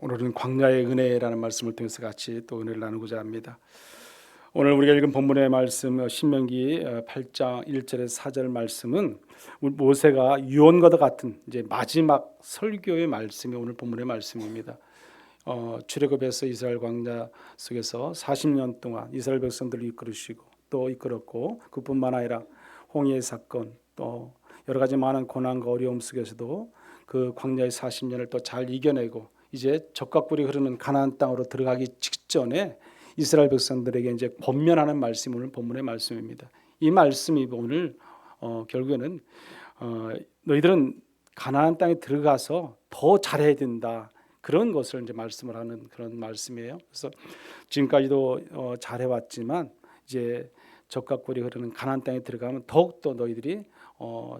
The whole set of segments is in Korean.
오늘은 광야의 은혜라는 말씀을 통해서 같이 또 은혜를 나누고자 합니다. 오늘 우리가 읽은 본문의 말씀 신명기 8장 1절에서 4절 말씀은 모세가 유언과도 같은 이제 마지막 설교의 말씀이 오늘 본문의 말씀입니다. 출애굽에서 이스라엘 광야 속에서 40년 동안 이스라엘 백성들을 이끌으시고 또 이끌었고, 그뿐만 아니라 홍해의 사건, 또 여러 가지 많은 고난과 어려움 속에서도 그 광야의 40년을 또 잘 이겨내고 이제 적과 꿀이 흐르는 가나안 땅으로 들어가기 직전에 이스라엘 백성들에게 이제 권면하는 말씀이 오늘 본문의 말씀입니다. 이 말씀이 오늘 결국에는 너희들은 가나안 땅에 들어가서 더 잘해야 된다, 그런 것을 이제 말씀을 하는 그런 말씀이에요. 그래서 지금까지도 잘해왔지만 이제 적과 꿀이 흐르는 가나안 땅에 들어가면 더욱더 너희들이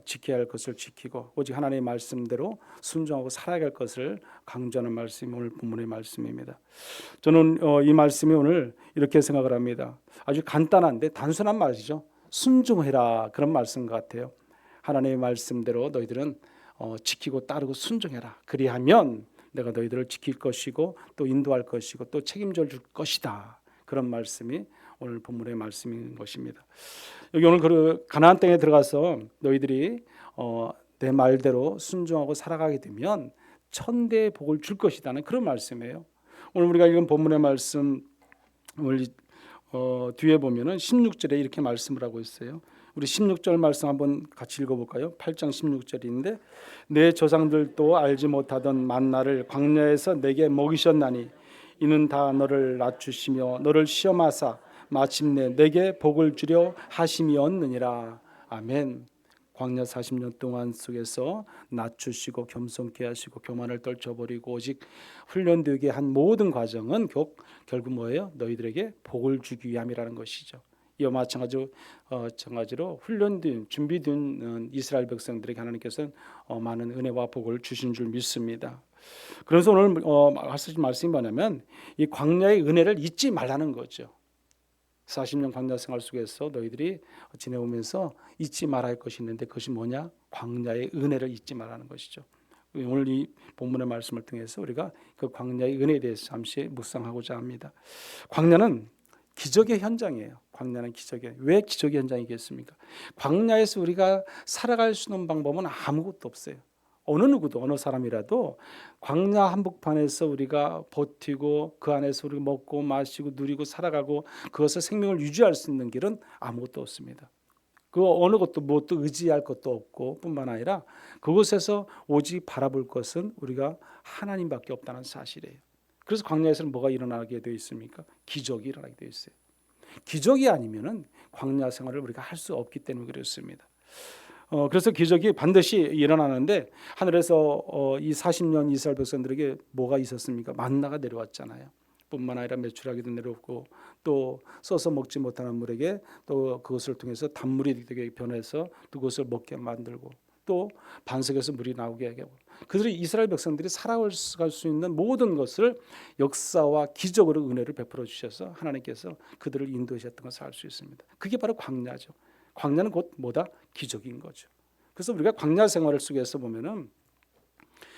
지켜야 할 것을 지키고 오직 하나님의 말씀대로 순종하고 살아야 할 것을 강조하는 말씀이 오늘 본문의 말씀입니다. 저는 이 말씀이 오늘 이렇게 생각을 합니다. 아주 간단한데 단순한 말이죠. 순종해라, 그런 말씀 같아요. 하나님의 말씀대로 너희들은 지키고 따르고 순종해라. 그리하면 내가 너희들을 지킬 것이고 또 인도할 것이고 또 책임져 줄 것이다. 그런 말씀이 오늘 본문의 말씀인 것입니다. 여기 오늘 그 가나안 땅에 들어가서 너희들이 내 말대로 순종하고 살아가게 되면 천대의 복을 줄 것이다는 그런 말씀이에요. 오늘 우리가 읽은 본문의 말씀 뒤에 보면은 16절에 이렇게 말씀을 하고 있어요. 우리 16절 말씀 한번 같이 읽어볼까요? 8장 16절인데 내 조상들도 알지 못하던 만나를 광야에서 내게 먹이셨나니 이는 다 너를 낮추시며 너를 시험하사 마침내 내게 복을 주려 하심이었느니라. 아멘. 광야 40년 동안 속에서 낮추시고 겸손케 하시고 교만을 떨쳐버리고 오직 훈련되게 한 모든 과정은 결국 뭐예요? 너희들에게 복을 주기 위함이라는 것이죠. 이와 마찬가지로 훈련된 준비된 이스라엘 백성들에게 하나님께서는 많은 은혜와 복을 주신 줄 믿습니다. 그래서 오늘 하신 말씀이 뭐냐면 이 광야의 은혜를 잊지 말라는 거죠. 40년 광야 생활 속에서 너희들이 지내오면서 잊지 말아야 할 것이 있는데 그것이 뭐냐? 광야의 은혜를 잊지 말라는 것이죠. 오늘 이 본문의 말씀을 통해서 우리가 그 광야의 은혜에 대해서 잠시 묵상하고자 합니다. 광야는 기적의 현장이에요. 광야는 기적의. 왜 기적의 현장이겠습니까? 광야에서 우리가 살아갈 수 있는 방법은 아무것도 없어요. 어느 누구도 어느 사람이라도 광야 한복판에서 우리가 버티고 그 안에서 우리가 먹고 마시고 누리고 살아가고 그것을 생명을 유지할 수 있는 길은 아무것도 없습니다. 그 어느 것도 무엇도 의지할 것도 없고 뿐만 아니라 그곳에서 오직 바라볼 것은 우리가 하나님밖에 없다는 사실이에요. 그래서 광야에서는 뭐가 일어나게 되어 있습니까? 기적이 일어나게 되어 있어요. 기적이 아니면은 광야 생활을 우리가 할 수 없기 때문에 그렇습니다. 그래서 기적이 반드시 일어나는데 하늘에서 이 40년 이스라엘 백성들에게 뭐가 있었습니까? 만나가 내려왔잖아요. 뿐만 아니라 메추라기도 내려오고 또 써서 먹지 못하는 물에게 또 그것을 통해서 단물이 되게 변해서 그것을 먹게 만들고 또 반석에서 물이 나오게 하고 그들이 이스라엘 백성들이 살아갈 수 있는 모든 것을 역사와 기적으로 은혜를 베풀어 주셔서 하나님께서 그들을 인도하셨던 것을 알 수 있습니다. 그게 바로 광야죠. 광야는 곧 뭐다? 기적인 거죠. 그래서 우리가 광야 생활을 속에서 보면은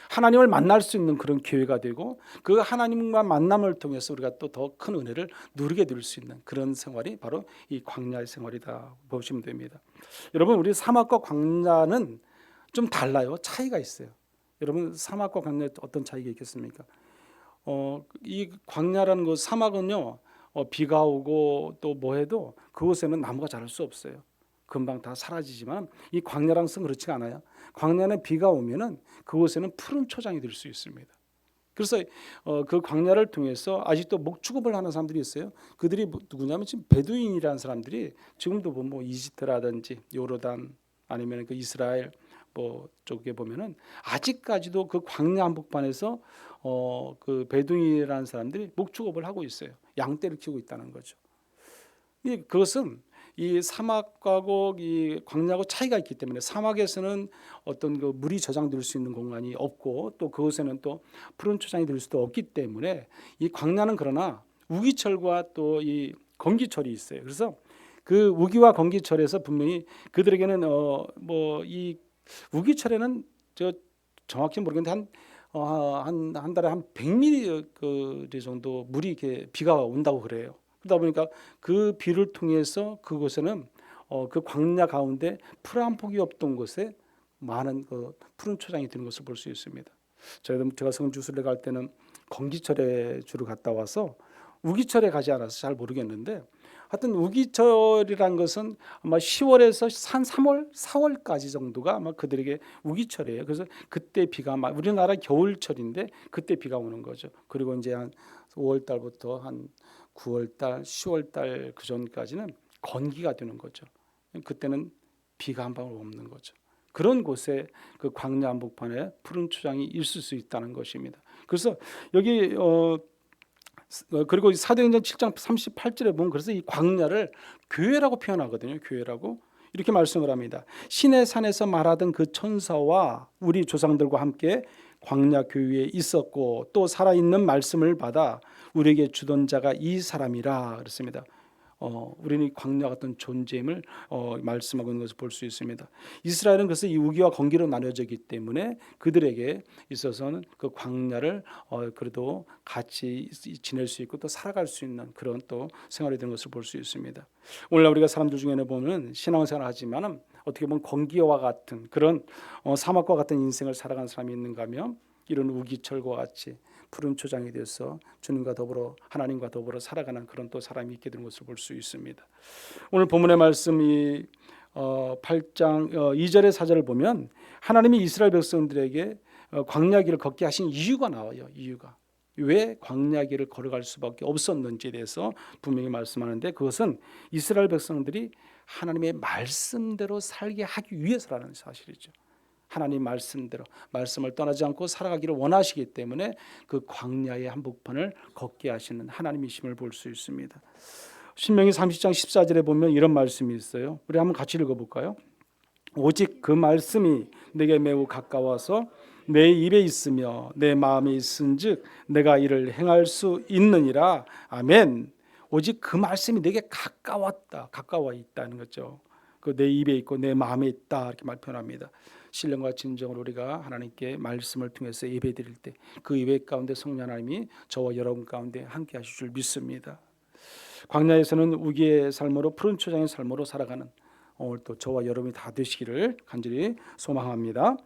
하나님을 만날 수 있는 그런 기회가 되고 그 하나님과 만남을 통해서 우리가 또 더 큰 은혜를 누리게 될 수 있는 그런 생활이 바로 이 광야의 생활이다 보시면 됩니다. 여러분, 우리 사막과 광야는 좀 달라요. 차이가 있어요. 여러분, 사막과 광야에 어떤 차이가 있겠습니까? 이 광야라는 것, 사막은요, 비가 오고 또 뭐 해도 그곳에는 나무가 자랄 수 없어요. 금방 다 사라지지만 이 광야랑은 그렇지 않아요. 광야는 비가 오면은 그곳에는 푸른 초장이 될 수 있습니다. 그래서 그 광야를 통해서 아직도 목축업을 하는 사람들이 있어요. 그들이 누구냐면 지금 베두인이라는 사람들이 지금도 뭐 이집트라든지 요르단 아니면 그 이스라엘 뭐 쪽에 보면은 아직까지도 그 광야 한복판에서 그 베두인이라는 사람들이 목축업을 하고 있어요. 양떼를 키우고 있다는 거죠. 그것은 이 사막하고 이 광야하고 차이가 있기 때문에 사막에서는 어떤 그 물이 저장될 수 있는 공간이 없고 또 그곳에는 또 푸른 초장이 될 수도 없기 때문에 이 광야는 그러나 우기철과 또 이 건기철이 있어요. 그래서 그 우기와 건기철에서 분명히 그들에게는 뭐 이 우기철에는 저 정확히 모르겠는데 한 한 달에 한 100mm 정도 물이 이렇게 비가 온다고 그래요. 그러다 보니까 그 비를 통해서 그곳에는 그 광야 가운데 풀 한 폭이 없던 곳에 많은 푸른 초장이 드는 것을 볼 수 있습니다. 제가 성주순례 갈 때는 건기철에 주로 갔다 와서 우기철에 가지 않아서 잘 모르겠는데, 하여튼 우기철이란 것은 아마 10월에서 한 3월, 4월까지 정도가 아마 그들에게 우기철이에요. 그래서 그때 비가 막 우리나라 겨울철인데 그때 비가 오는 거죠. 그리고 이제 한 5월 달부터 한 9월 달, 10월 달 그 전까지는 건기가 되는 거죠. 그때는 비가 한 방울 없는 거죠. 그런 곳에 그 광야 한복판에 푸른 초장이 있을 수 있다는 것입니다. 그래서 여기 그리고 사도행전 7장 38절에 보면 그래서 이 광야를 교회라고 표현하거든요. 교회라고 이렇게 말씀을 합니다. 시내 산에서 말하던 그 천사와 우리 조상들과 함께 광야 교회에 있었고 또 살아있는 말씀을 받아 우리에게 주던 자가 이 사람이라 그랬습니다. 우리는 광야 같은 존재임을 말씀하고 있는 것을 볼 수 있습니다. 이스라엘은 그래서 이 우기와 건기로 나뉘어졌기 때문에 그들에게 있어서는 그 광야를 그래도 같이 지낼 수 있고 또 살아갈 수 있는 그런 또 생활이 되는 것을 볼 수 있습니다. 오늘날 우리가 사람들 중에는 보면 신앙생활을 하지만은 어떻게 보면 건기와 같은 그런 사막과 같은 인생을 살아가는 사람이 있는가 하면 이런 우기철과 같이 푸른 초장이 되어서 주님과 더불어 하나님과 더불어 살아가는 그런 또 사람이 있게 되는 것을 볼 수 있습니다. 오늘 본문의 말씀이 8장 2절의 4절을 보면 하나님이 이스라엘 백성들에게 광야길을 걷게 하신 이유가 나와요. 이유가 왜 광야길을 걸어갈 수밖에 없었는지에 대해서 분명히 말씀하는데 그것은 이스라엘 백성들이 하나님의 말씀대로 살게 하기 위해서라는 사실이죠. 하나님 말씀대로 말씀을 떠나지 않고 살아가기를 원하시기 때문에 그 광야의 한복판을 걷게 하시는 하나님이심을 볼 수 있습니다. 신명기 30장 14절에 보면 이런 말씀이 있어요. 우리 한번 같이 읽어볼까요? 오직 그 말씀이 내게 매우 가까워서 내 입에 있으며 내 마음에 있은즉 내가 이를 행할 수 있느니라. 아멘. 오직 그 말씀이 내게 가까워 있다는 거죠. 그 내 입에 있고 내 마음에 있다 이렇게 표현합니다. 신령과 진정으로 우리가 하나님께 말씀을 통해서 예배드릴 때 그 예배 가운데 성령 하나님이 저와 여러분 가운데 함께 하실 줄 믿습니다. 광야에서는 우기의 삶으로 푸른 초장의 삶으로 살아가는 오늘 또 저와 여러분이 다 되시기를 간절히 소망합니다.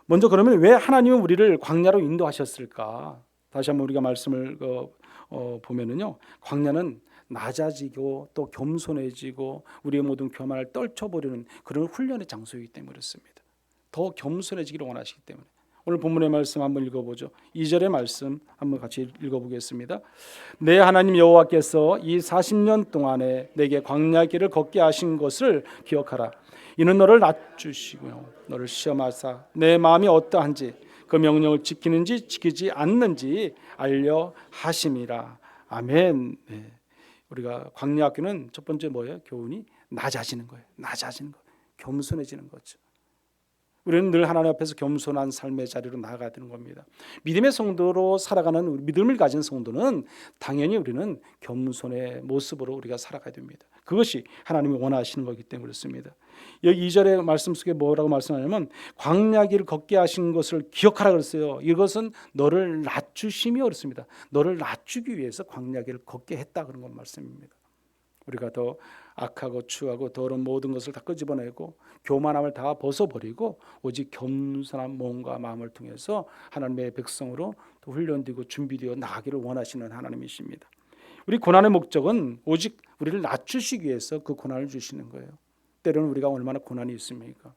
먼저 그러면 왜 하나님은 우리를 광야로 인도하셨을까? 다시 한번 우리가 말씀을 보면은요, 광야는 낮아지고 또 겸손해지고 우리의 모든 교만을 떨쳐버리는 그런 훈련의 장소이기 때문에 그렇습니다. 더 겸손해지기를 원하시기 때문에. 오늘 본문의 말씀 한번 읽어보죠. 2절의 말씀 한번 같이 읽어보겠습니다. 내 하나님 여호와께서 이 40년 동안에 내게 광야 길을 걷게 하신 것을 기억하라. 이는 너를 낮추시고요 너를 시험하사 내 마음이 어떠한지 그 명령을 지키는지 지키지 않는지 알려 하심이라. 아멘. 네. 우리가 광야 학교는 첫 번째 뭐예요? 교훈이 낮아지는 거예요. 낮아지는 거, 겸손해지는 거죠. 우리는 늘 하나님 앞에서 겸손한 삶의 자리로 나아가야 되는 겁니다. 믿음의 성도로 살아가는 믿음을 가진 성도는 당연히 우리는 겸손의 모습으로 우리가 살아가야 됩니다. 그것이 하나님이 원하시는 거기 때문에 그렇습니다. 여기 2절의 말씀 속에 뭐라고 말씀하냐면 광야 길을 걷게 하신 것을 기억하라 그랬어요. 이것은 너를 낮추심이 그렇습니다. 너를 낮추기 위해서 광야 길을 걷게 했다 그런 건 말씀입니다. 우리가 더 악하고 추하고 더러운 모든 것을 다 끄집어내고 교만함을 다 벗어버리고 오직 겸손한 몸과 마음을 통해서 하나님의 백성으로 또 훈련되고 준비되어 나가기를 원하시는 하나님이십니다. 우리 고난의 목적은 오직 우리를 낮추시기 위해서 그 고난을 주시는 거예요. 때로는 우리가 얼마나 고난이 있습니까?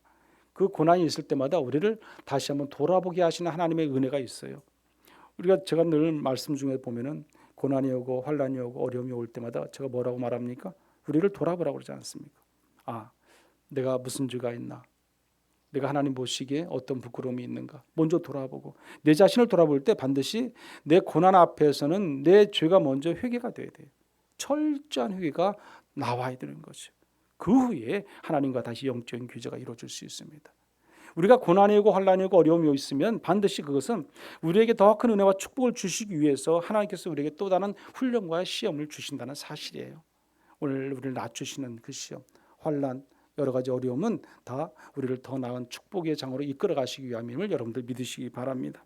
그 고난이 있을 때마다 우리를 다시 한번 돌아보게 하시는 하나님의 은혜가 있어요. 제가 늘 말씀 중에 보면은 고난이 오고 환난이 오고 어려움이 올 때마다 제가 뭐라고 말합니까? 우리를 돌아보라고 그러지 않습니까? 내가 무슨 죄가 있나? 내가 하나님 보시기에 어떤 부끄러움이 있는가? 먼저 돌아보고 내 자신을 돌아볼 때 반드시 내 고난 앞에서는 내 죄가 먼저 회개가 돼야 돼요. 철저한 회개가 나와야 되는 거죠. 그 후에 하나님과 다시 영적인 교제가 이루어질 수 있습니다. 우리가 고난이 오고 환난이 오고 어려움이 있으면 반드시 그것은 우리에게 더 큰 은혜와 축복을 주시기 위해서 하나님께서 우리에게 또 다른 훈련과 시험을 주신다는 사실이에요. 오늘 우리를 낮추시는 그 시험, 환난, 여러 가지 어려움은 다 우리를 더 나은 축복의 장으로 이끌어 가시기 위함임을 여러분들 믿으시기 바랍니다.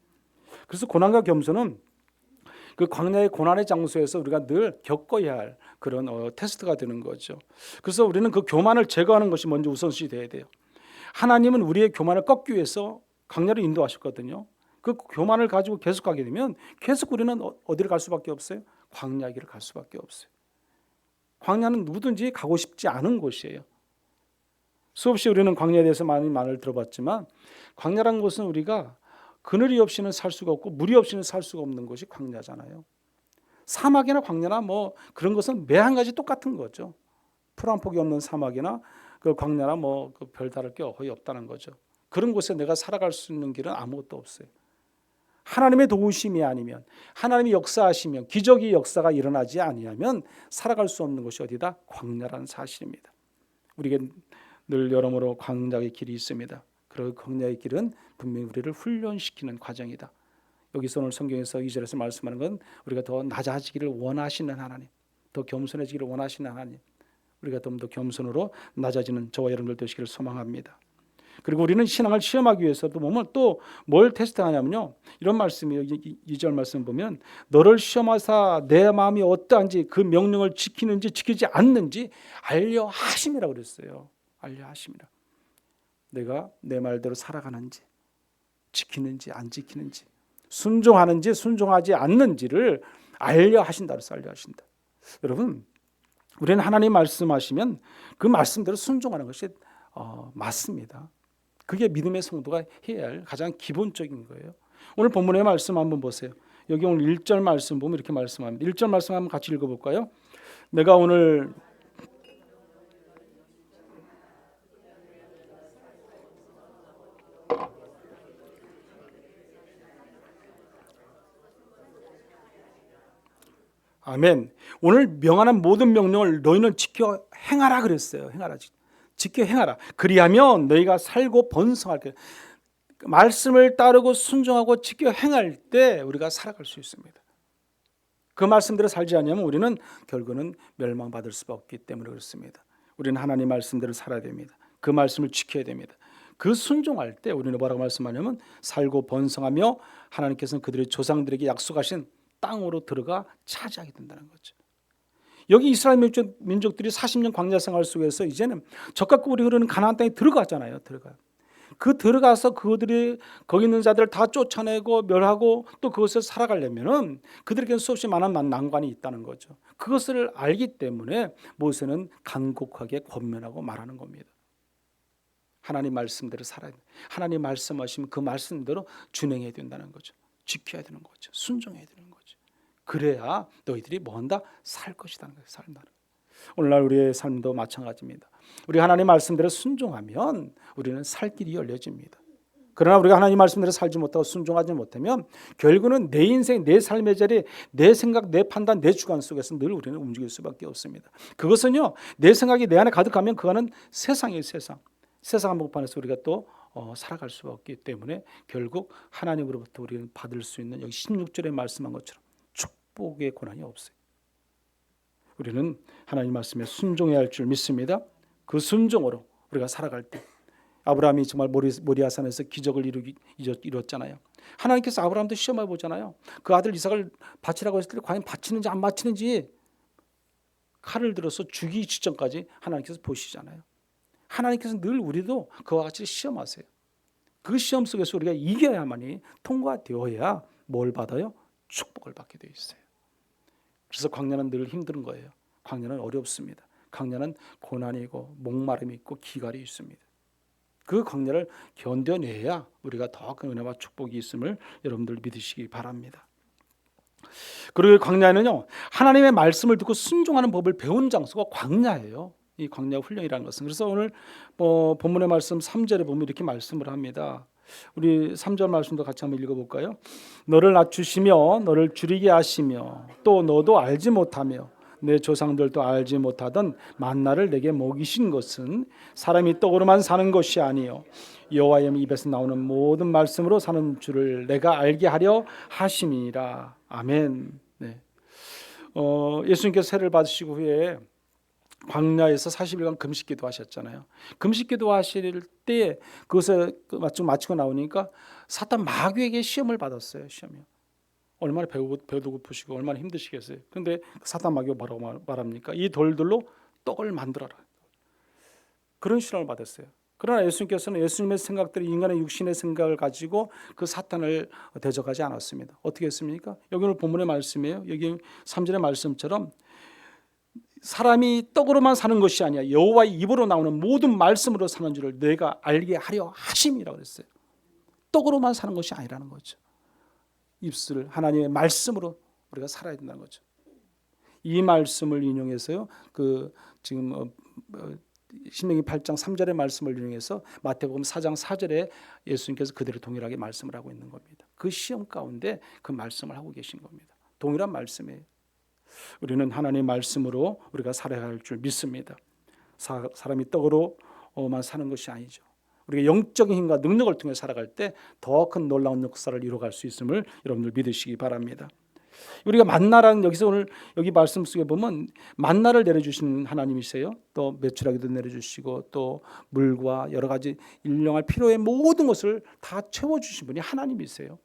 그래서 고난과 겸손은 그 광야의 고난의 장소에서 우리가 늘 겪어야 할 그런 테스트가 되는 거죠. 그래서 우리는 그 교만을 제거하는 것이 먼저 우선시 돼야 돼요. 하나님은 우리의 교만을 꺾기 위해서 광야를 인도하셨거든요. 그 교만을 가지고 계속 가게 되면 계속 우리는 어디를 갈 수밖에 없어요? 광야 길을 갈 수밖에 없어요. 광야는 누구든지 가고 싶지 않은 곳이에요. 수없이 우리는 광야에 대해서 많이 말을 들어봤지만 광야란 곳은 우리가 그늘이 없이는 살 수가 없고 물이 없이는 살 수가 없는 곳이 광야잖아요. 사막이나 광야나 뭐 그런 것은 매 한 가지 똑같은 거죠. 풀 한 폭이 없는 사막이나 그 광야나 뭐 그 별다를 게 거의 없다는 거죠. 그런 곳에 내가 살아갈 수 있는 길은 아무것도 없어요. 하나님의 도우심이 아니면, 하나님이 역사하시면, 기적의 역사가 일어나지 아니하면 살아갈 수 없는 곳이 어디다? 광야라는 사실입니다. 우리에게 늘 여러모로 광야의 길이 있습니다. 그 광야의 길은 분명히 우리를 훈련시키는 과정이다. 여기서 오늘 성경에서 2절에서 말씀하는 건 우리가 더 낮아지기를 원하시는 하나님, 더 겸손해지기를 원하시는 하나님, 우리가 좀 더 겸손으로 낮아지는 저와 여러분들 되시기를 소망합니다. 그리고 우리는 신앙을 시험하기 위해서도 보면 또 뭘 테스트하냐면요, 이런 말씀이에요. 2절 말씀 보면 너를 시험하사 내 마음이 어떠한지 그 명령을 지키는지 지키지 않는지 알려 하심이라고 그랬어요. 알려 하심이라. 내가 내 말대로 살아가는지, 지키는지 안 지키는지, 순종하는지 순종하지 않는지를 알려 하신다. 그래서 알려 하신다. 여러분, 우리는 하나님 말씀하시면 그 말씀대로 순종하는 것이 맞습니다. 그게 믿음의 성도가 해야 할 가장 기본적인 거예요. 오늘 본문의 말씀 한번 보세요. 여기 오늘 1절 말씀 보면 이렇게 말씀합니다. 1절 말씀 한번 같이 읽어볼까요? 내가 오늘 아멘. 오늘 명하는 모든 명령을 너희는 지켜 행하라 그랬어요. 행하라. 지켜 행하라. 그리하면 너희가 살고 번성할 거예요. 말씀을 따르고 순종하고 지켜 행할 때 우리가 살아갈 수 있습니다. 그 말씀대로 살지 않으면 우리는 결국은 멸망받을 수밖에 없기 때문에 그렇습니다. 우리는 하나님 말씀대로 살아야 됩니다. 그 말씀을 지켜야 됩니다. 그 순종할 때 우리는 뭐라고 말씀하냐면 살고 번성하며 하나님께서는 그들의 조상들에게 약속하신 땅으로 들어가 차지하게 된다는 거죠. 여기 이스라엘 민족들이 40년 광야 생활 속에서 이제는 적과 꿀이 흐르는 가나안 땅에 들어가잖아요. 들어가서 그들이 거기 있는 자들을 다 쫓아내고 멸하고 또 그것을 살아가려면은 그들에게는 수없이 많은 난관이 있다는 거죠. 그것을 알기 때문에 모세는 간곡하게 권면하고 말하는 겁니다. 하나님 말씀대로 살아야 돼. 하나님 말씀하시면 그 말씀대로 준행해야 된다는 거죠. 지켜야 되는 거죠. 순종해야 되는 거죠. 그래야 너희들이 뭔가 살 것이라는 거예요. 살다는. 오늘날 우리의 삶도 마찬가지입니다. 우리 하나님 말씀대로 순종하면 우리는 살 길이 열려집니다. 그러나 우리가 하나님 말씀대로 살지 못하고 순종하지 못하면 결국은 내 인생, 내 삶의 자리, 내 생각, 내 판단, 내 주관 속에서 늘 우리는 움직일 수밖에 없습니다. 그것은요, 내 생각이 내 안에 가득하면 그거는 세상이에요. 세상 한복판에서 우리가 또 살아갈 수가 없기 때문에 결국 하나님으로부터 우리는 받을 수 있는 여기 16절에 말씀한 것처럼 축복의 권한이 없어요. 우리는 하나님 말씀에 순종해야 할 줄 믿습니다. 그 순종으로 우리가 살아갈 때 아브라함이 정말 모리아산에서 기적을 이뤘잖아요. 하나님께서 아브라함도 시험해 보잖아요. 그 아들 이삭을 바치라고 했을 때 과연 바치는지 안 바치는지 칼을 들어서 죽이기 직전까지 하나님께서 보시잖아요. 하나님께서 늘 우리도 그와 같이 시험하세요. 그 시험 속에서 우리가 이겨야만이 통과되어야 뭘 받아요? 축복을 받게 되어 있어요. 그래서 광야는 늘 힘든 거예요. 광야는 어렵습니다. 광야는 고난이고 목마름이 있고 기갈이 있습니다. 그 광야를 견뎌내야 우리가 더 큰 은혜와 축복이 있음을 여러분들 믿으시기 바랍니다. 그리고 광야는요, 하나님의 말씀을 듣고 순종하는 법을 배운 장소가 광야예요. 이 광야 훈련이라는 것은. 그래서 오늘 본문의 말씀 3절에 보면 이렇게 말씀을 합니다. 우리 3절 말씀도 같이 한번 읽어볼까요? 너를 낮추시며 너를 줄이게 하시며 또 너도 알지 못하며 내 조상들도 알지 못하던 만나를 내게 먹이신 것은 사람이 떡으로만 사는 것이 아니요 여호와의 입에서 나오는 모든 말씀으로 사는 줄을 내가 알게 하려 하심이라. 아멘. 네. 예수님께서 세를 받으시고 후에 광야에서 40일간 금식기도 하셨잖아요. 금식기도 하실 때 그것을 마치고 나오니까 사탄 마귀에게 시험을 받았어요. 시험이요. 얼마나 배도 고프시고 얼마나 힘드시겠어요. 그런데 사탄 마귀가 뭐라고 말합니까? 이 돌들로 떡을 만들어라. 그런 시험을 받았어요. 그러나 예수님께서는 예수님의 생각들이 인간의 육신의 생각을 가지고 그 사탄을 대적하지 않았습니다. 어떻게 했습니까? 여기 오늘 본문의 말씀이에요. 여기 3절의 말씀처럼 사람이 떡으로만 사는 것이 아니야 여호와의 입으로 나오는 모든 말씀으로 사는 줄을 내가 알게 하려 하심이라고 그랬어요. 떡으로만 사는 것이 아니라는 거죠. 입술 하나님의 말씀으로 우리가 살아야 된다는 거죠. 이 말씀을 인용해서요. 지금 신명기 8장 3절의 말씀을 인용해서 마태복음 4장 4절에 예수님께서 그대로 동일하게 말씀을 하고 있는 겁니다. 그 시험 가운데 그 말씀을 하고 계신 겁니다. 동일한 말씀이에요. 우리는 하나님의 말씀으로 우리가 살아야 할 줄 믿습니다. 사람이 떡으로만 사는 것이 아니죠. 우리가 영적인 힘과 능력을 통해 살아갈 때 더 큰 놀라운 역사를 이루어갈 수 있음을 여러분들 믿으시기 바랍니다. 우리가 만나라는 여기서 오늘 여기 말씀 속에 보면 만나를 내려주시는 하나님이세요. 또 메추라기도 내려주시고 또 물과 여러 가지 일용할 필요의 모든 것을 다 채워주신 분이 하나님이세요.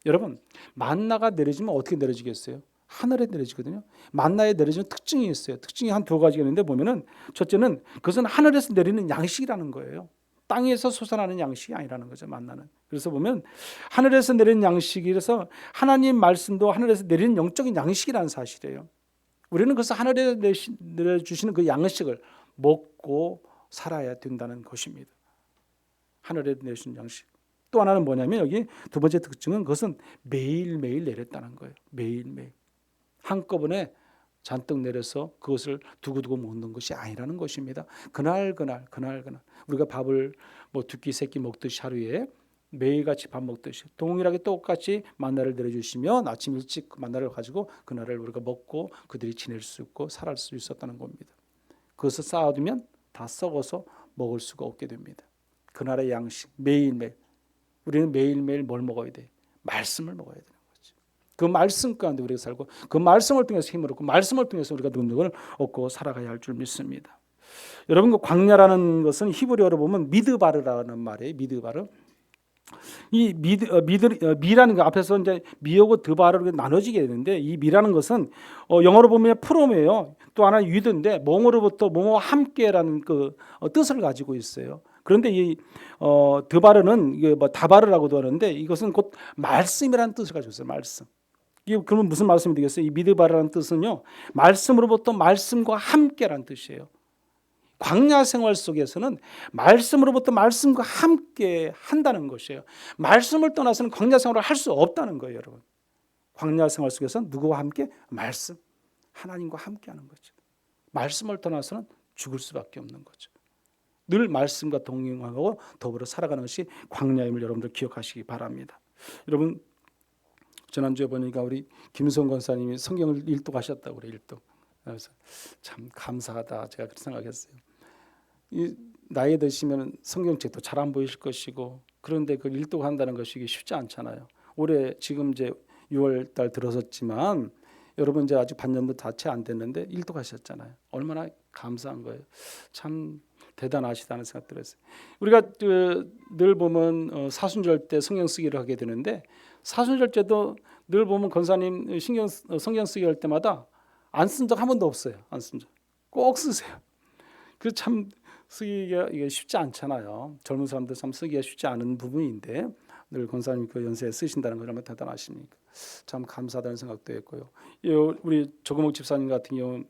여러분 만나가 내려지면 어떻게 내려지겠어요? 하늘에 내려지거든요. 만나에 내려지는 특징이 있어요. 특징이 한 두 가지가 있는데 보면은 첫째는 그것은 하늘에서 내리는 양식이라는 거예요. 땅에서 솟아나는 양식이 아니라는 거죠. 만나는. 그래서 보면 하늘에서 내리는 양식이라서 하나님 말씀도 하늘에서 내리는 영적인 양식이라는 사실이에요. 우리는 그래서 하늘에 내려주시는 그 양식을 먹고 살아야 된다는 것입니다. 하늘에 내리시는 양식. 또 하나는 뭐냐면 여기 두 번째 특징은 그것은 매일매일 내렸다는 거예요. 매일매일. 한꺼번에 잔뜩 내려서 그것을 두고두고 먹는 것이 아니라는 것입니다. 그날 우리가 밥을 두 끼 세 끼 먹듯이 하루에 매일같이 밥 먹듯이 동일하게 똑같이 만나를 내려주시면 아침 일찍 만나를 가지고 그날을 우리가 먹고 그들이 지낼 수 있고 살아갈 수 있었다는 겁니다. 그것을 쌓아두면 다 썩어서 먹을 수가 없게 됩니다. 그날의 양식 매일매일 우리는 매일매일 뭘 먹어야 돼? 말씀을 먹어야 돼요. 그 말씀 가운데 우리가 살고 그 말씀을 통해서 힘을 얻고 말씀을 통해서 우리가 능력을 얻고 살아가야 할 줄 믿습니다. 여러분 그 광야라는 것은 히브리어로 보면 미드바르라는 말이에요. 미드바르. 이 미라는 거 앞에서 이제 미하고 드바르로 나눠지게 되는데 이 미라는 것은 영어로 보면 프롬이에요. 또 하나 유드인데 몽으로부터 몽과 함께라는 그 뜻을 가지고 있어요. 그런데 이 드바르는 이게 다바르라고도 하는데 이것은 곧 말씀이라는 뜻을 가지고 있어요. 말씀. 이게 그러면 무슨 말씀이 되겠어요? 이 미드바라는 뜻은요, 말씀으로부터 말씀과 함께라는 뜻이에요. 광야 생활 속에서는 말씀으로부터 말씀과 함께 한다는 것이에요. 말씀을 떠나서는 광야 생활을 할 수 없다는 거예요, 여러분. 광야 생활 속에서는 누구와 함께? 말씀, 하나님과 함께하는 거죠. 말씀을 떠나서는 죽을 수밖에 없는 거죠. 늘 말씀과 동행하고 더불어 살아가는 것이 광야임을 여러분들 기억하시기 바랍니다. 여러분 지난주에 보니까 우리 김성 권사님이 성경을 일독하셨다고 그래요. 일독. 그래서 참 감사하다 제가 그렇게 생각했어요. 이 나이 드시면 성경책도 잘 안 보이실 것이고 그런데 그걸 일독한다는 것이 쉽지 않잖아요. 올해 지금 이제 6월 달 들어섰지만 여러분 이제 아직 반년도 다 채 안 됐는데 일독하셨잖아요. 얼마나 감사한 거예요. 참 대단하시다는 생각 들었어요. 우리가 늘 보면 사순절 때 성경 쓰기를 하게 되는데 사순절 때도 늘 보면 권사님 성경 쓰기 할 때마다 안 쓴 적 한 번도 없어요. 안 쓴 적. 꼭 쓰세요. 그 참 쓰기가 이게 쉽지 않잖아요. 젊은 사람들 참 쓰기가 쉽지 않은 부분인데 늘 권사님 그 연세에 쓰신다는 건 얼마나 대단하십니까. 참 감사하다는 생각도 했고요. 우리 조금옥 집사님 같은 경우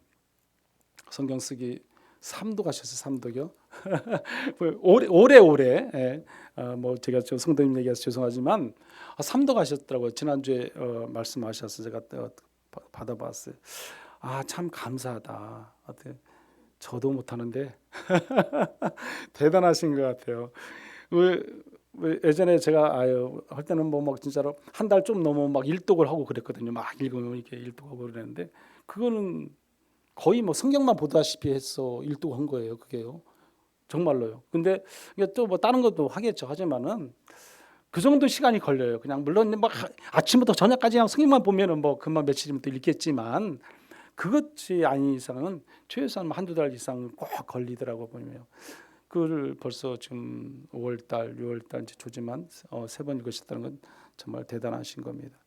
성경 쓰기 3도 가셨어요. 3도요. 오래 예. 제가 저 성도님 얘기해서 죄송하지만 3도 가셨더라고요. 지난주에 말씀하셔서 제가 받아봤어요. 참 감사하다. 저도 못하는데 대단하신 것 같아요. 예전에 제가 할 때는 막 진짜로 한 달 좀 넘으면 막 일독을 하고 그랬거든요. 막 읽으면 이렇게 일독하고 그랬는데 그거는 거의 성경만 보다시피 해서 일독한 거예요. 그게요. 정말로요. 근데 이게 또 다른 것도 하겠죠. 하지만은 그 정도 시간이 걸려요. 그냥 물론 막 아침부터 저녁까지 그냥 성경만 보면은 금방 며칠이면 또 읽겠지만 그것이 아닌 이상은 최소한 한두 달 이상 꼭 걸리더라고 보면. 그걸 벌써 지금 5월달, 6월달 이제 조지만 세 번 읽으셨다는 건 정말 대단하신 겁니다.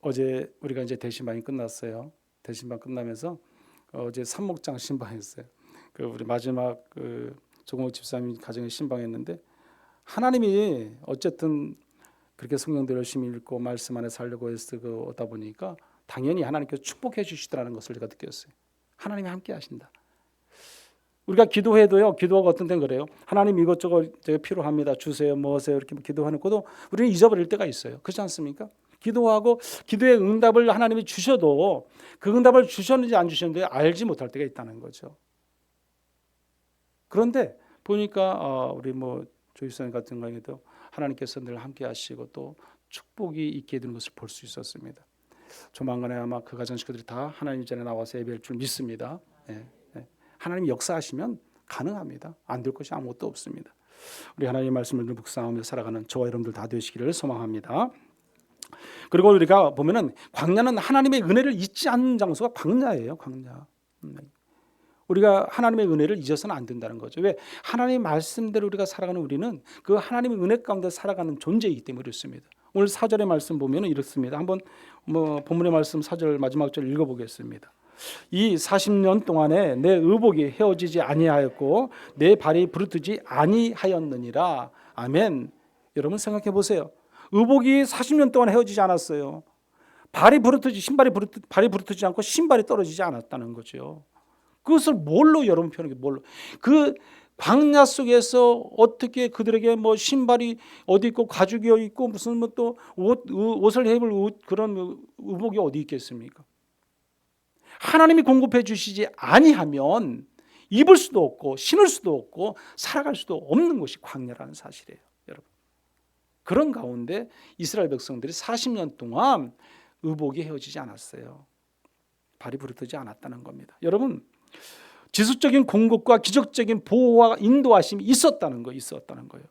어제 우리가 이제 대신반이 끝났어요. 대신반 끝나면서 어제 삼목장 신방했어요. 그 우리 마지막 그 조공욱 집사님 가정에 신방했는데 하나님이 어쨌든 그렇게 성경도 열심히 읽고 말씀 안에 살려고 해서 오다 보니까 당연히 하나님께서 축복해 주시더라는 것을 제가 느꼈어요. 하나님이 함께 하신다. 우리가 기도해도요, 기도가 어떤 때는 그래요. 하나님 이것저것 제가 필요합니다. 주세요, 뭐 하세요 이렇게 기도하고도 우리는 잊어버릴 때가 있어요. 그렇지 않습니까? 기도하고 기도의 응답을 하나님이 주셔도 그 응답을 주셨는지 안 주셨는지 알지 못할 때가 있다는 거죠. 그런데 보니까 우리 뭐 조이선 같은 경우에도 하나님께서 늘 함께 하시고 또 축복이 있게 되는 것을 볼 수 있었습니다. 조만간에 아마 그 가정 식구들이 다 하나님 전에 나와서 예배할 줄 믿습니다. 예. 하나님 역사하시면 가능합니다. 안 될 것이 아무것도 없습니다. 우리 하나님의 말씀을 묵상하며 살아가는 저와 여러분들 다 되시기를 소망합니다. 그리고 우리가 보면은 광야는 하나님의 은혜를 잊지 않는 장소가 광야예요. 광야. 우리가 하나님의 은혜를 잊어서는 안 된다는 거죠. 왜? 하나님의 말씀대로 우리가 살아가는 우리는 그 하나님의 은혜 가운데 살아가는 존재이기 때문에 그렇습니다. 오늘 4절의 말씀 보면은 이렇습니다. 한번 본문의 말씀 4절 마지막 절 읽어보겠습니다. 이 40년 동안에 내 의복이 헤어지지 아니하였고 내 발이 부르트지 아니하였느니라. 아멘. 여러분 생각해 보세요. 의복이 40년 동안 헤어지지 않았어요. 발이 부르트지 않고 신발이 떨어지지 않았다는 거죠. 그것을 뭘로 여러분 표현하게 뭘로? 그 광야 속에서 어떻게 그들에게 뭐 신발이 어디 있고 가죽이 있고 무슨 뭐 또 옷을 입을 그런 의복이 어디 있겠습니까? 하나님이 공급해 주시지 아니하면 입을 수도 없고 신을 수도 없고 살아갈 수도 없는 것이 광야라는 사실이에요, 여러분. 그런 가운데 이스라엘 백성들이 40년 동안 의복이 헤어지지 않았어요. 발이 부르트지 않았다는 겁니다. 여러분, 지속적인 공급과 기적적인 보호와 인도하심이 있었다는 거예요.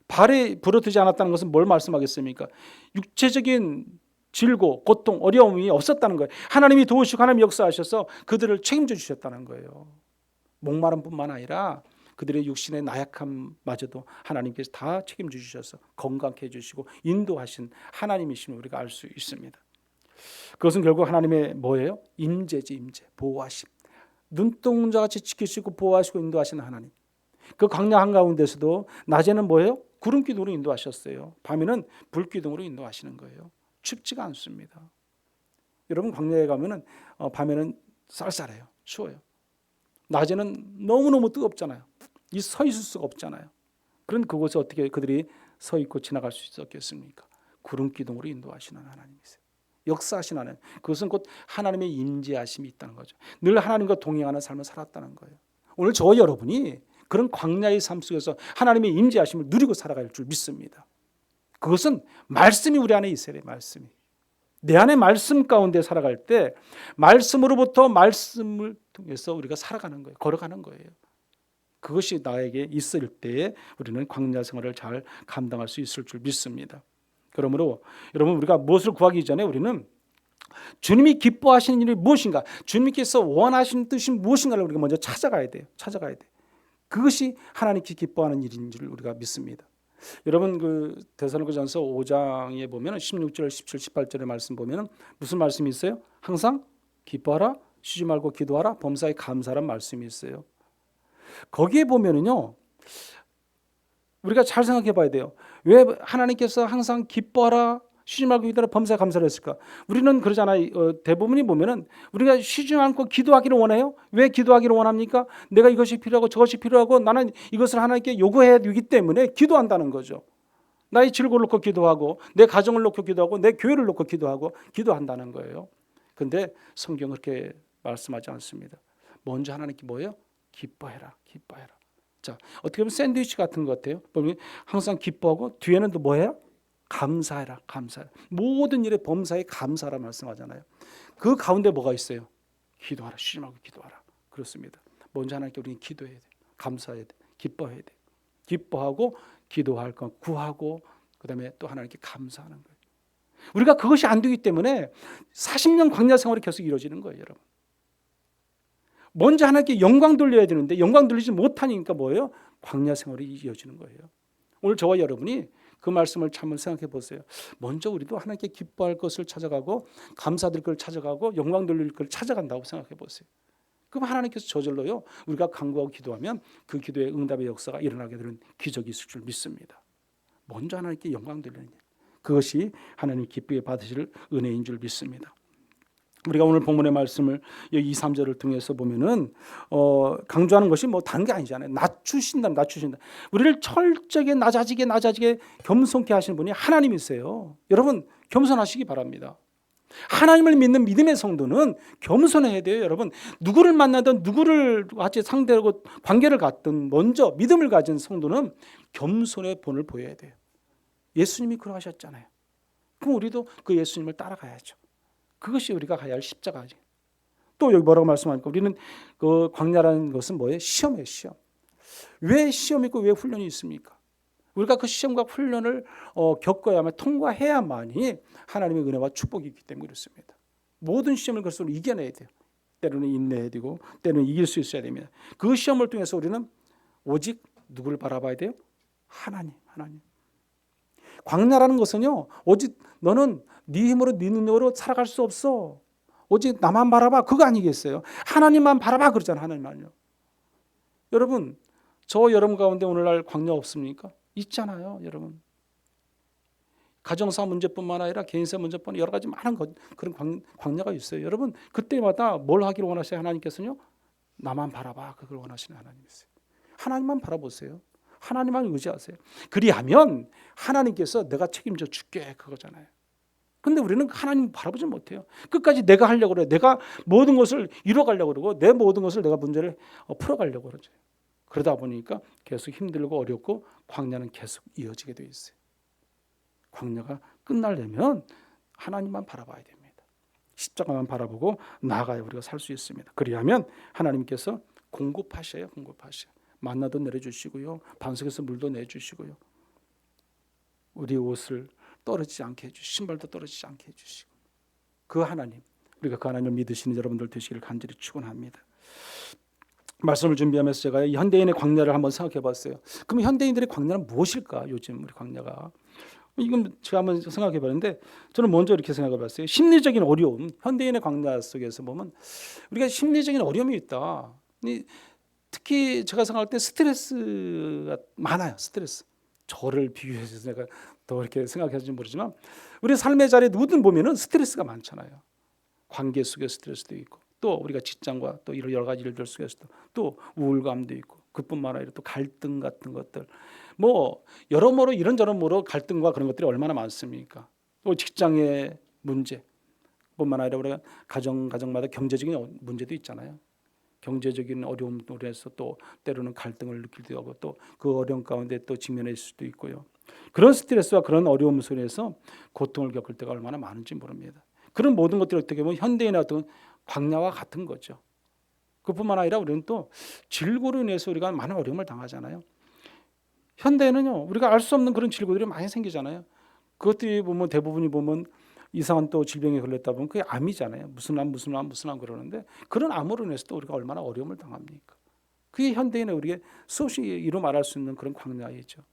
발이 부르트지 않았다는 것은 뭘 말씀하겠습니까? 육체적인 질고 고통 어려움이 없었다는 거예요. 하나님이 도우시고 하나님이 역사하셔서 그들을 책임져 주셨다는 거예요. 목마름뿐만 아니라 그들의 육신의 나약함마저도 하나님께서 다 책임져 주셔서 건강케 해주시고 인도하신 하나님이심을 우리가 알 수 있습니다. 그것은 결국 하나님의 뭐예요? 임재지, 임재, 보호하심. 눈동자같이 지키시고 보호하시고 인도하시는 하나님. 그 광야 한가운데서도 낮에는 뭐예요? 구름 기둥으로 인도하셨어요. 밤에는 불 기둥으로 인도하시는 거예요. 춥지가 않습니다. 여러분 광야에 가면은 밤에는 쌀쌀해요. 추워요. 낮에는 너무너무 뜨겁잖아요. 서 있을 수가 없잖아요. 그런 그곳에 어떻게 그들이 서 있고 지나갈 수 있었겠습니까? 구름 기둥으로 인도하시는 하나님이세요. 역사하시는 하나님. 그것은 곧 하나님의 임재하심이 있다는 거죠. 늘 하나님과 동행하는 삶을 살았다는 거예요. 오늘 저 여러분이 그런 광야의 삶 속에서 하나님의 임재하심을 누리고 살아갈 줄 믿습니다. 그것은 말씀이 우리 안에 있어야 돼요. 말씀이. 내 안에 말씀 가운데 살아갈 때 말씀으로부터 말씀을 통해서 우리가 살아가는 거예요. 걸어가는 거예요. 그것이 나에게 있을 때에 우리는 광야 생활을 잘 감당할 수 있을 줄 믿습니다. 그러므로 여러분 우리가 무엇을 구하기 전에 우리는 주님이 기뻐하시는 일이 무엇인가, 주님께서 원하시는 뜻이 무엇인가를 우리가 먼저 찾아가야 돼요. 그것이 하나님께 기뻐하는 일인 줄 우리가 믿습니다. 여러분 그 데살로니가전서 5장에 보면 16절, 17, 18절의 말씀 보면 무슨 말씀이 있어요? 항상 기뻐하라, 쉬지 말고 기도하라, 범사에 감사하라는 말씀이 있어요. 거기에 보면은요, 우리가 잘 생각해 봐야 돼요. 왜 하나님께서 항상 기뻐하라, 쉬지 말고 기도하라, 범사에 감사를 했을까? 우리는 그러잖아요. 대부분이 보면은 우리가 쉬지 않고 기도하기를 원해요. 왜 기도하기를 원합니까? 내가 이것이 필요하고 저것이 필요하고 나는 이것을 하나님께 요구해야 되기 때문에 기도한다는 거죠. 나의 질고를 놓고 기도하고 내 가정을 놓고 기도하고 내 교회를 놓고 기도하고 기도한다는 거예요. 그런데 성경은 그렇게 말씀하지 않습니다. 먼저 하나님께 뭐예요? 기뻐해라. 자, 어떻게 보면 샌드위치 같은 것 같아요. 보면 항상 기뻐하고 뒤에는 또 뭐예요? 감사해라. 모든 일에 범사에 감사하라 말씀하잖아요. 그 가운데 뭐가 있어요? 기도하라. 쉬지 말고 기도하라. 그렇습니다. 먼저 하나님께 우리는 기도해야 돼. 감사해야 돼. 기뻐해야 돼. 기뻐하고 기도할 것 구하고 그다음에 또 하나님께 감사하는 거예요. 우리가 그것이 안 되기 때문에 40년 광야 생활이 계속 이루어지는 거예요, 여러분. 먼저 하나님께 영광 돌려야 되는데 영광 돌리지 못하니까 뭐예요? 광야 생활이 이어지는 거예요. 오늘 저와 여러분이 그 말씀을 한번 생각해 보세요. 먼저 우리도 하나님께 기뻐할 것을 찾아가고 감사드릴 걸 찾아가고 영광 돌릴 걸 찾아간다고 생각해 보세요. 그럼 하나님께서 저절로요, 우리가 간구하고 기도하면 그 기도의 응답의 역사가 일어나게 되는 기적이 있을 줄 믿습니다. 먼저 하나님께 영광 돌리는 일, 그것이 하나님 기쁘게 받으실 은혜인 줄 믿습니다. 우리가 오늘 본문의 말씀을 여기 2, 3절을 통해서 보면은 강조하는 것이 뭐 다른 게 아니잖아요. 낮추신다. 우리를 철저하게 낮아지게 겸손케 하시는 분이 하나님이세요. 여러분 겸손하시기 바랍니다. 하나님을 믿는 믿음의 성도는 겸손해야 돼요, 여러분. 누구를 만나든 누구를 같이 상대하고 관계를 갖든 먼저 믿음을 가진 성도는 겸손의 본을 보여야 돼요. 예수님이 그러하셨잖아요. 그럼 우리도 그 예수님을 따라가야죠. 그것이 우리가 가야 할 십자가지. 또 여기 뭐라고 말씀하니까 우리는 그 광야라는 것은 뭐예요? 시험이에요, 시험. 왜 시험이 있고 왜 훈련이 있습니까? 우리가 그 시험과 훈련을 겪어야만, 통과해야만이 하나님의 은혜와 축복이 있기 때문에 그렇습니다. 모든 시험을 그래서 이겨내야 돼요. 때로는 인내해야 되고 때로는 이길 수 있어야 됩니다. 그 시험을 통해서 우리는 오직 누구를 바라봐야 돼요? 하나님. 광야라는 것은요, 오직 너는 네 힘으로 네 능력으로 살아갈 수 없어. 오직 나만 바라봐. 그거 아니겠어요? 하나님만 바라봐 그러잖아요. 하나님만요. 여러분, 저 여러분 가운데 오늘날 광야 없습니까? 있잖아요, 여러분. 가정사 문제뿐만 아니라 개인사 문제뿐만 아니라 여러 가지 많은 그런 광야가 있어요. 여러분, 그때마다 뭘 하기를 원하세요? 하나님께서는요, 나만 바라봐. 그걸 원하시는 하나님이세요. 하나님만 바라보세요. 하나님만 의지하세요. 그리하면 하나님께서 내가 책임져 줄게 그거잖아요. 근데 우리는 하나님 바라보지 못해요. 끝까지 내가 하려고 그래요. 내가 모든 것을 이뤄가려고 그러고 내 모든 것을 내가 문제를 풀어가려고 그러죠. 그러다 보니까 계속 힘들고 어렵고 광야는 계속 이어지게 돼 있어요. 광야가 끝나려면 하나님만 바라봐야 됩니다. 십자가만 바라보고 나아가야 우리가 살 수 있습니다. 그리하면 하나님께서 공급하셔요. 만나도 내려주시고요, 반석에서 물도 내주시고요, 우리 옷을 떨어지지 않게 해주시고 신발도 떨어지지 않게 해주시고, 그 하나님, 우리가 그 하나님을 믿으시는 여러분들 되시기를 간절히 축원합니다. 말씀을 준비하면서 제가 이 현대인의 광야를 한번 생각해 봤어요. 그럼 현대인들의 광야는 무엇일까? 요즘 우리 광야가, 이건 제가 한번 생각해 봤는데 저는 먼저 이렇게 생각해 봤어요. 심리적인 어려움. 현대인의 광야 속에서 보면 우리가 심리적인 어려움이 있다. 특히 제가 생각할 때 스트레스가 많아요. 스트레스. 저를 비교해서 내가 더 이렇게 생각할지 모르지만 우리 삶의 자리에 누구든 보면은 스트레스가 많잖아요. 관계 속에 스트레스도 있고, 또 우리가 직장과 또 이런 여러 가지 일들 속에서도 또 우울감도 있고, 그뿐만 아니라 또 갈등 같은 것들, 뭐 여러모로 이런저런모로 갈등과 그런 것들이 얼마나 많습니까? 또 직장의 문제뿐만 아니라 우리가 가정마다 경제적인 문제도 있잖아요. 경제적인 어려움으로 해서 또 때로는 갈등을 느끼기도 하고 또 그 어려움 가운데 또 직면할 수도 있고요. 그런 스트레스와 그런 어려움 속에서 고통을 겪을 때가 얼마나 많은지 모릅니다. 그런 모든 것들이 어떻게 보면 현대인의 어떤 광야와 같은 거죠. 그뿐만 아니라 우리는 또 질고로 인해서 우리가 많은 어려움을 당하잖아요. 현대에는요, 우리가 알 수 없는 그런 질고들이 많이 생기잖아요. 그것들이 보면 대부분이 보면 이상한 또 질병에 걸렸다 보면 그게 암이잖아요. 무슨 암 그러는데 그런 암으로 인해서 또 우리가 얼마나 어려움을 당합니까? 그게 현대인의 우리의 수없이 이루 말할 수 있는 그런 광야이죠.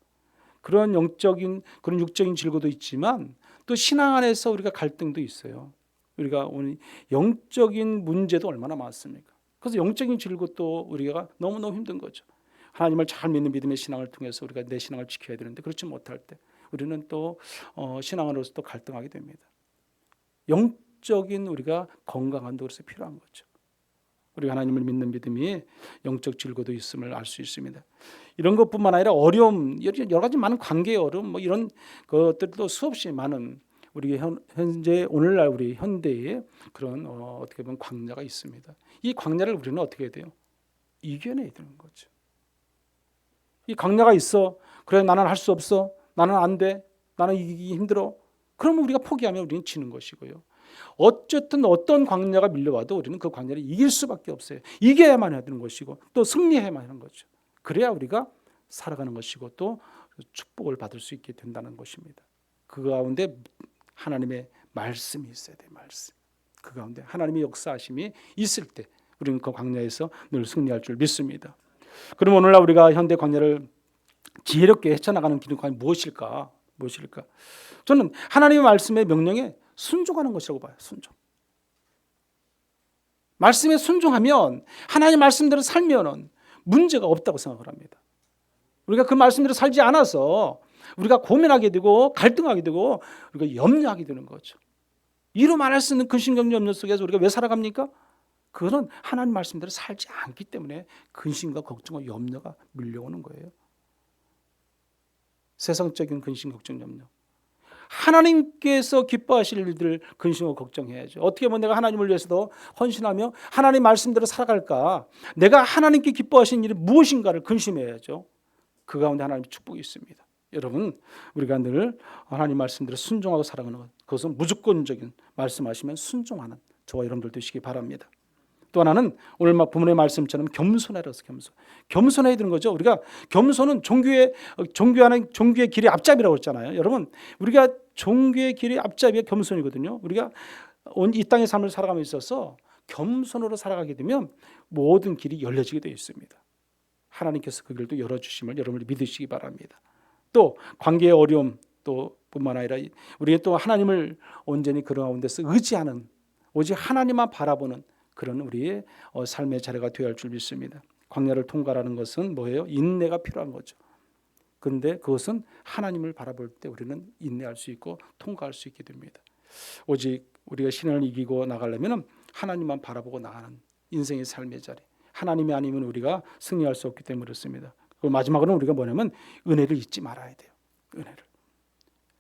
그런 영적인, 그런 육적인 질고도 있지만 또 신앙 안에서 우리가 갈등도 있어요. 우리가 오늘 영적인 문제도 얼마나 많습니까? 그래서 영적인 질고도 우리가 너무너무 힘든 거죠. 하나님을 잘 믿는 믿음의 신앙을 통해서 우리가 내 신앙을 지켜야 되는데 그렇지 못할 때 우리는 또 신앙으로서 또 갈등하게 됩니다. 영적인 우리가 건강한 것이 필요한 거죠. 우리가 하나님을 믿는 믿음이 영적 질고도 있음을 알 수 있습니다. 이런 것뿐만 아니라 어려움, 여러 가지 많은 관계의 어려움, 뭐 이런 것들도 수없이 많은 우리 현재 오늘날 우리 현대의 그런 어떻게 보면 광야가 있습니다. 이 광야를 우리는 어떻게 해야 돼요? 이겨내야 되는 거죠. 이 광야가 있어. 그래, 나는 할 수 없어. 나는 안 돼. 나는 이기기 힘들어. 그러면 우리가 포기하면 우리는 지는 것이고요. 어쨌든 어떤 광야가 밀려와도 우리는 그 광야를 이길 수밖에 없어요. 이겨야만 하는 것이고 또 승리해야만 하는 거죠. 그래야 우리가 살아가는 것이고 또 축복을 받을 수 있게 된다는 것입니다. 그 가운데 하나님의 말씀이 있어야 돼요. 말씀. 그 가운데 하나님의 역사하심이 있을 때 우리는 그 광야에서 늘 승리할 줄 믿습니다. 그럼 오늘날 우리가 현대 광야를 지혜롭게 헤쳐나가는 길은 과연 무엇일까? 무엇일까? 저는 하나님의 말씀의 명령에 순종하는 것이라고 봐요. 순종. 말씀에 순종하면 하나님 말씀대로 살면은 문제가 없다고 생각을 합니다. 우리가 그 말씀대로 살지 않아서 우리가 고민하게 되고 갈등하게 되고 우리가 염려하게 되는 거죠. 이루 말할 수 있는 근심과 염려 속에서 우리가 왜 살아갑니까? 그거는 하나님 말씀대로 살지 않기 때문에 근심과 걱정과 염려가 밀려오는 거예요. 세상적인 근심, 걱정, 염려. 하나님께서 기뻐하실 일들을 근심하고 걱정해야죠. 어떻게 하면 내가 하나님을 위해서도 헌신하며 하나님 말씀대로 살아갈까? 내가 하나님께 기뻐하신 일이 무엇인가를 근심해야죠. 그 가운데 하나님의 축복이 있습니다. 여러분, 우리가 늘 하나님 말씀대로 순종하고 살아가는 것, 그것은 무조건적인 말씀하시면 순종하는 저와 여러분들 되시기 바랍니다. 또 하나는 오늘 본문의 말씀처럼 겸손하라서 겸손해야 되는 거죠. 우리가 겸손은 종교의 길의 앞잡이라고 했잖아요. 여러분, 우리가 종교의 길의 앞잡이가 겸손이거든요. 우리가 이 땅의 삶을 살아가며 있어서 겸손으로 살아가게 되면 모든 길이 열려지게 되어 있습니다. 하나님께서 그 길도 열어주심을 여러분이 믿으시기 바랍니다. 또 관계의 어려움 또 뿐만 아니라 우리가 또 하나님을 온전히 그 가운데서 의지하는, 오직 하나님만 바라보는 그런 우리의 삶의 자리가 되어야 할 줄 믿습니다. 광야를 통과하는 것은 뭐예요? 인내가 필요한 거죠. 그런데 그것은 하나님을 바라볼 때 우리는 인내할 수 있고 통과할 수 있게 됩니다. 오직 우리가 신을 이기고 나가려면 하나님만 바라보고 나가는 인생의 삶의 자리, 하나님이 아니면 우리가 승리할 수 없기 때문에 그렇습니다. 그리고 마지막으로는 우리가 뭐냐면 은혜를 잊지 말아야 돼요. 은혜를.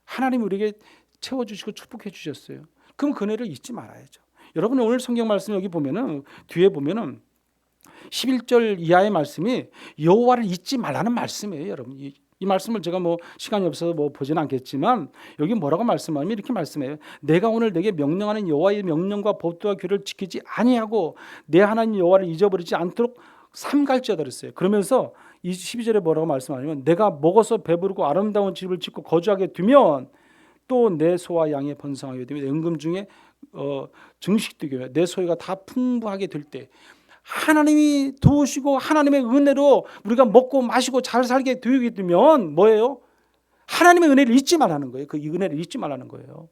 하나님이 우리에게 채워주시고 축복해 주셨어요. 그럼 그 은혜를 잊지 말아야죠. 여러분, 오늘 성경 말씀 여기 보면은 뒤에 보면은 11절 이하의 말씀이 여호와를 잊지 말라는 말씀이에요. 여러분, 이 말씀을 제가 시간이 없어서 보지는 않겠지만 여기 뭐라고 말씀하면 이렇게 말씀해요. 내가 오늘 내게 명령하는 여호와의 명령과 법도와 규를 지키지 아니하고 내 하나님 여호와를 잊어버리지 않도록 삼갈지어다 그랬어요. 그러면서 이 12절에 뭐라고 말씀하냐면 내가 먹어서 배부르고 아름다운 집을 짓고 거주하게 두면 또 내 소와 양의 번성하게 되며 연금 중에 증식되게 내 소유가 다 풍부하게 될 때 하나님이 도우시고 하나님의 은혜로 우리가 먹고 마시고 잘 살게 되게 되면 뭐예요? 하나님의 은혜를 잊지 말라는 거예요. 그 은혜를 잊지 말라는 거예요.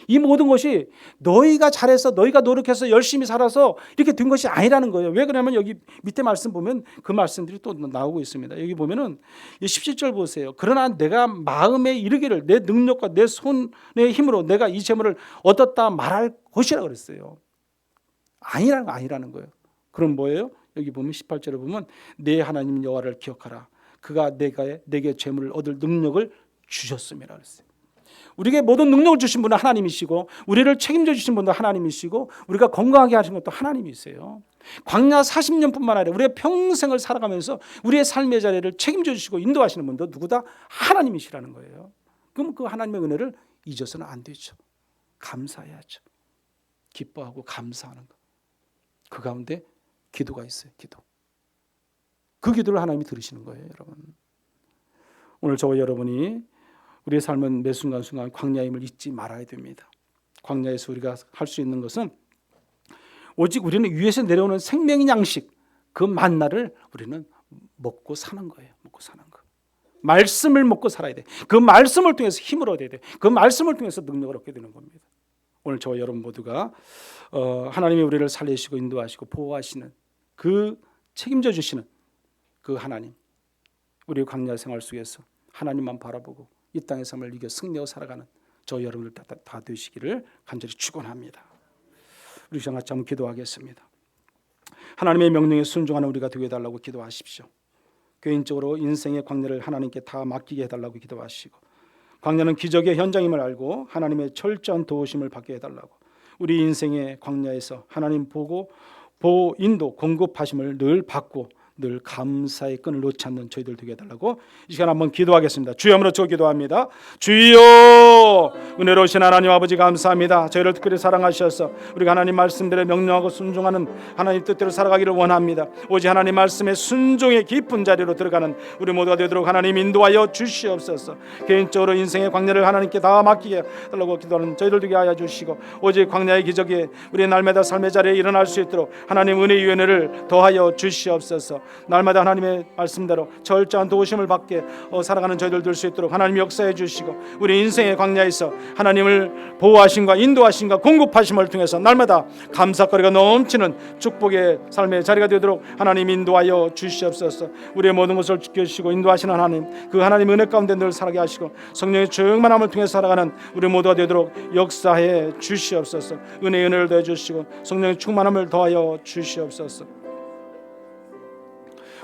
이 모든 것이 너희가 잘해서 너희가 노력해서 열심히 살아서 이렇게 된 것이 아니라는 거예요. 왜 그러냐면 여기 밑에 말씀 보면 그 말씀들이 또 나오고 있습니다. 여기 보면은 17절 보세요. 그러나 내가 마음에 이르기를 내 능력과 내 손의 힘으로 내가 이 재물을 얻었다 말할 것이라 그랬어요. 아니라는 거예요. 그럼 뭐예요? 여기 보면 18절에 보면 내 하나님 여호와를 기억하라. 그가 내게 재물을 얻을 능력을 주셨음이라 그랬어요. 우리에게 모든 능력을 주신 분은 하나님이시고 우리를 책임져 주신 분도 하나님이시고 우리가 건강하게 하신 것도 하나님이세요. 광야 40년뿐만 아니라 우리의 평생을 살아가면서 우리의 삶의 자리를 책임져 주시고 인도하시는 분도 누구다? 하나님이시라는 거예요. 그럼 그 하나님의 은혜를 잊어서는 안 되죠. 감사해야죠. 기뻐하고 감사하는 것. 그 가운데 기도가 있어요. 기도. 그 기도를 하나님이 들으시는 거예요. 여러분. 오늘 저와 여러분이 우리의 삶은 매 순간순간 광야임을 잊지 말아야 됩니다. 광야에서 우리가 할 수 있는 것은 오직 우리는 위에서 내려오는 생명의 양식 그 만나를 우리는 먹고 사는 거예요. 먹고 사는 거. 말씀을 먹고 살아야 돼. 그 말씀을 통해서 힘을 얻어야 돼. 그 말씀을 통해서 능력을 얻게 되는 겁니다. 오늘 저와 여러분 모두가 하나님이 우리를 살리시고 인도하시고 보호하시는 그 책임져 주시는 그 하나님, 우리의 광야 생활 속에서 하나님만 바라보고 이 땅의 삶을 이겨 승리하고 살아가는 저 여러분들 다 되시기를 간절히 축원합니다. 우리 시간 같이 한번 기도하겠습니다. 하나님의 명령에 순종하는 우리가 되게 해달라고 기도하십시오. 개인적으로 인생의 광야를 하나님께 다 맡기게 해달라고 기도하시고 광야는 기적의 현장임을 알고 하나님의 철저한 도우심을 받게 해달라고 우리 인생의 광야에서 하나님 보고 인도 공급하심을 늘 받고 늘 감사의 끈을 놓지 않는 저희들 되게 해달라고 이 시간 한번 기도하겠습니다. 주여 이름으로 저 기도합니다. 주여, 은혜로우신 하나님 아버지 감사합니다. 저희를 특별히 사랑하셔서 우리가 하나님 말씀대로 명령하고 순종하는 하나님 뜻대로 살아가기를 원합니다. 오직 하나님 말씀의 순종의 깊은 자리로 들어가는 우리 모두가 되도록 하나님 인도하여 주시옵소서. 개인적으로 인생의 광야를 하나님께 다 맡기게 달라고 기도하는 저희들 되게 하여 주시고, 오직 광야의 기적이 우리의 날마다 삶의 자리에 일어날 수 있도록 하나님 은혜의 은혜를 더하여 주시옵소서. 날마다 하나님의 말씀대로 철저한 도우심을 받게 살아가는 저희들 될 수 있도록 하나님 역사해 주시고, 우리 인생의 광야에서 하나님을 보호하심과 인도하심과 공급하심을 통해서 날마다 감사거리가 넘치는 축복의 삶의 자리가 되도록 하나님 인도하여 주시옵소서. 우리의 모든 것을 지켜주시고 인도하시는 하나님, 그 하나님 은혜 가운데 늘 살게 하시고 성령의 충만함을 통해 살아가는 우리 모두가 되도록 역사해 주시옵소서. 은혜의 은혜를 더해 주시고 성령의 충만함을 더하여 주시옵소서.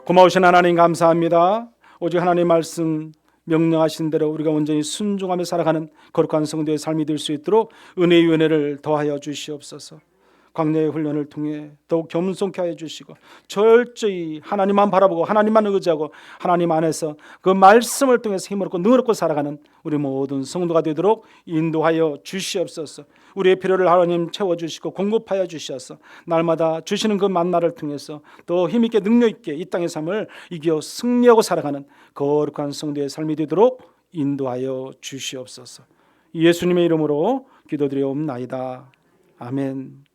고마우신 하나님 감사합니다. 오직 하나님 말씀 명령하신 대로 우리가 온전히 순종하며 살아가는 거룩한 성도의 삶이 될 수 있도록 은혜의 은혜를 더하여 주시옵소서. 광야의 훈련을 통해 더욱 겸손케 하여 주시고 철저히 하나님만 바라보고 하나님만 의지하고 하나님 안에서 그 말씀을 통해서 힘을 얻고 능을 얻고 살아가는 우리 모든 성도가 되도록 인도하여 주시옵소서. 우리의 필요를 하나님 채워주시고 공급하여 주셔서 날마다 주시는 그 만나를 통해서 더 힘있게 능력있게 이 땅의 삶을 이겨 승리하고 살아가는 거룩한 성도의 삶이 되도록 인도하여 주시옵소서. 예수님의 이름으로 기도드리옵나이다. 아멘.